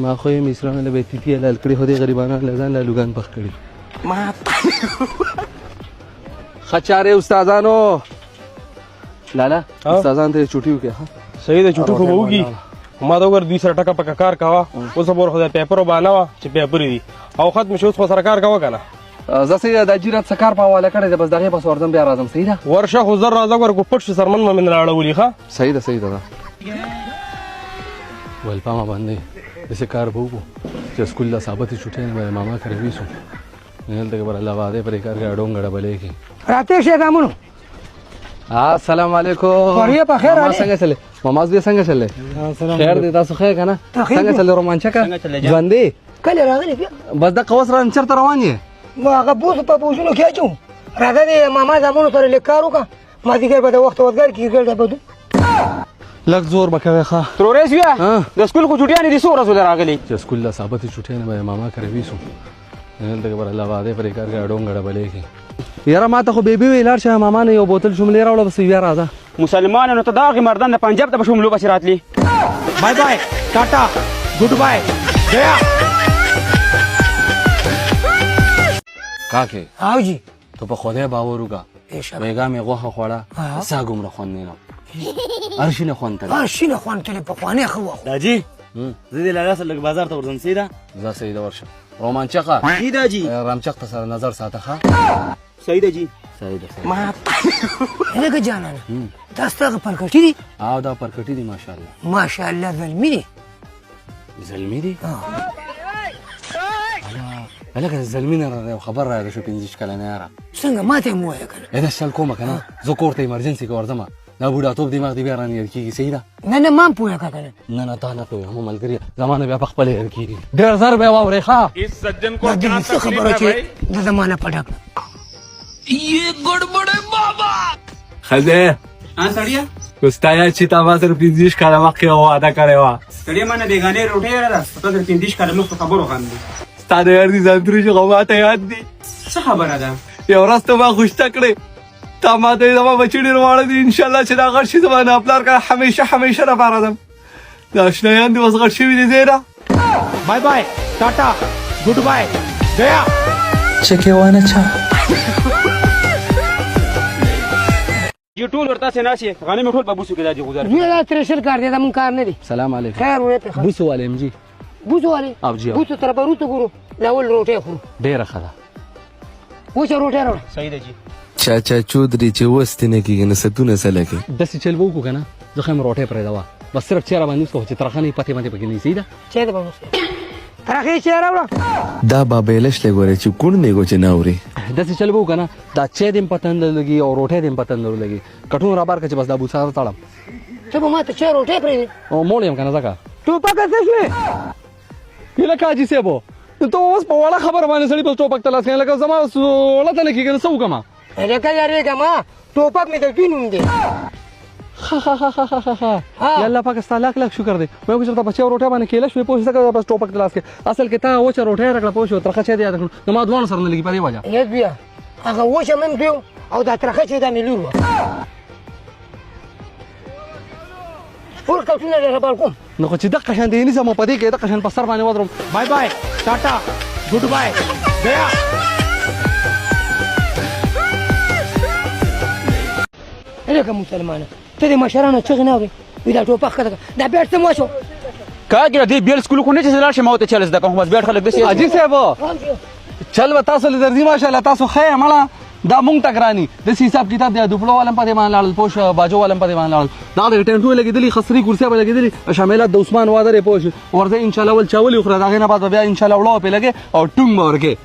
ما خو یې مصرانه له بیتیتی حلال کړي خو دې غریبانو له ځان له لوګان پخ کړي ما خچاره استادانو لالا استادان ته چټي وکړه صحیح ده چټو خو وږي ما دا وګور 200 ټکا پکا کار کاوه اوس به خو پیپر وبانه وا چې پیپر دي او ختم شو اوس سره کار کاوه کنه زه سې د جیرات سکار په حواله کړی بس دغه پس ورځم بیا راځم صحیح ده ورشه خو زر راځه ور کو پټ سرمن من راړولې ښا صحیح ده ول پاما باندې دسه کار به وکړو چې سکول لا ثابت چټي نه ماما کرے ویسو نه دغه بر الله واده پر کار کې اډونګړه بلې کې راته شه دامونو السلام علیکم وریه په خیر ما څنګه چلے ماماز دې څنګه چلے خیر دې تاسو خیر کنه څنګه چلے رومانچکا ژوندې کله راغلی بیا بس د قوس ران چرته روان یې ما هغه بوس په بوسونو کې اچو راځه دې ماما زمونو سره لیکارو کا ما دې په وخت وځګر کې ګرځا بده لږ زور بکوي ښا ترورېس بیا د سکول خو چټیانې دي سور رسول راغلي چې سکول لا ثابت چټي نه ماما کرے ویسو نه دغه بر الله واده پر کار کې اډونګړه بلې کې یاره ما ته خو بیبي ویلار شه ماما نه یو بوتل شوملې راوړه بس بیا راځه مسلمانانو ته داغي مردان د پنجاب ته شوملو بس راتلی بای بای ټاټا ګډ بای گیا کاکه او جی ته په خدای باور وکړه بیګا مې غوښه خوړه سا ګمره خوان نه ارشینه خوان ته ارشینه خوان ته په خوانه خو داجی زه دې لاله سره بازار ته ورځم سیدا زه سیدا ورشم رومانچقه سیدا جی رامچق ته سره نظر ساته ښه صحیح ده جی صحیح ده ما هغه جانان تاسو پر کټی دي او دا پر کټی دي ماشاءالله زلمی دي زلمی دي هلکه زلمی نه خبر راغی شو 15 کلنه یاره څنګه ماته مو وای کنه دا شل کومه کنه زه کوړته ایمرجنسي کې ورځم دا بوډا توپ دماغ دی بیا رانه کیږي صحیح ده نه ما پوهه کنه نه تا نه پوهه هم ملګری زمانه بیا په خپل هر کیږي ډېر زر به واورې ښا اس سجن کو کیا تکلیف ہے بھائی د زمانہ پټک ये गड़बड़ है बाबा خزه سړیا کوستایا چې تا ما سره 15 کاله مخکې وعده کړې و سړیا مانه بیگانه روټي را په تر 15 کاله مخ خبرو غاندي ستاره یار دي زندري چې غواته یاد دي څه خبره ده یو ورځ ته ما خوشته کړې تا ما ته زما بچی ډېر واړه دي ان شاء الله چې دا غړ شي زما نه خپل کار همیشه را بارادم دا شنیان دي وسغړ شي دي زیرا bye bye tata goodbye गया चकेवाना चा ये टूल ورتا से ناشي غانه مې ټول بابوسو کې دا گزار وی دا ترشل کار دي دا مون کار نه دي سلام علیکم خیر وې په بوسو والیم جی بوزو والے او جی بوزو تر بروته ګورو لاول روټه خورو ډېر خدا وڅ روټه راو صحیح ده جی چاچا چودري چې وستنه کېږي نه ستونه سلکه داسې چل وکړو کنه زه خم روټه پرې دا بس صرف چیرې باندې څه چې ترخنې پته باندې پکې نه سیده چه ده بابا ترخه چه راوړه دا بابېلش لګوري چې کون نه گو چې ناوري داسې چل وکړو کنه دا چې دیم پتند لګي او روټه دیم پتند لګي کټون را بار کچ بس دا بوسار تړم ته به ما ته چه روټه پرې او مولیم کنه ځکه ټوپک څه شوې کله کاجی سیبو ته اوس په وړه خبر باندې سړی په ټوپک تلاس کنه لکه زما وړه ته لګي کنه سو کما هغه یاري ما ټوپک مې د دینوم دي الله پاک ستاله لک شکر دی مې وګورم ته بچو روټه باندې کېله شوې پوښتنه کوي بس ټوپک تلاس کې اصل کې تا و چې روټه راکړه پوښتنه ترخه چي دی یاد کړم نو ما دوه سره نه لګي په دې وجه یې بیا هغه و چې من دیو او دا ترخه چې دا ملور ور کټونه له بالکون نو چې دغه شان دی نه سم په دې کې دغه شان په سر باندې ودرم bye bye tata goodbye गया الکه مسلمانه ته د مشرانو چغې نه اورې وي دا ټوپک کړه دا بیټ څه مو شو کاګه دې بیل سکول کو نه چې لاړ شم او ته چلس د کوم بس بیٹ خلک دسي اجي صاحب چل و تاسو له درځي ماشاءالله تاسو خیر مړه دا مونږ تکرانی د حساب کتاب دی دوپلو ولم په دې باندې لاړل پوش باجو ولم په دې باندې لاړل دا د ټینټو لګیدلی خسري کرسي به لګیدلی شاملات د عثمان وادر پوش ورته ان شاء الله ول چاولي خو دا غینه بعد بیا ان شاء الله وړو په لګي او ټنګ مورګه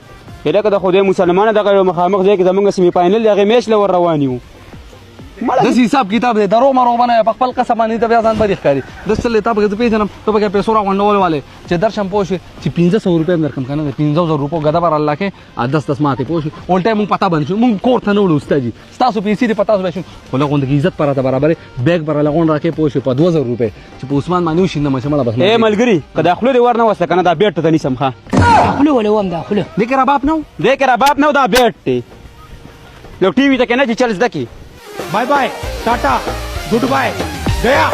هله کده خدای مسلمانانو دغه مخامخ ځای کې زمونږ سیمی فائنل هغه میچ لور روانیو د حساب کتاب دی درو مرو باندې په خپل قسم باندې ته بیا ځان باندې ښکاری د څه ته په پیژنم ته په پیسو راغونډول والے چې درشم پوش چې 1500 روپے درکم کنه 15000 روپو غدا بر الله کې 10 ماته پوش اولټه مونږ پتا باندې مونږ کوړ ته نه وړو استاد جی تاسو پیسې دې پتا وشو ولغه غوند عزت پراته برابر بیگ بر لغون راکې پوش په 2000 روپے چې په عثمان باندې وشینه مشمله بس اے ملګری کدا خپل ور نه وسه کنه دا بیٹ ته نسم ښه خپل ولې وام دا خپل دې کرا باپ نو دا بیٹ ته یو ټي وي ته کنه چې چلس دکی bye bye tata goodbye गया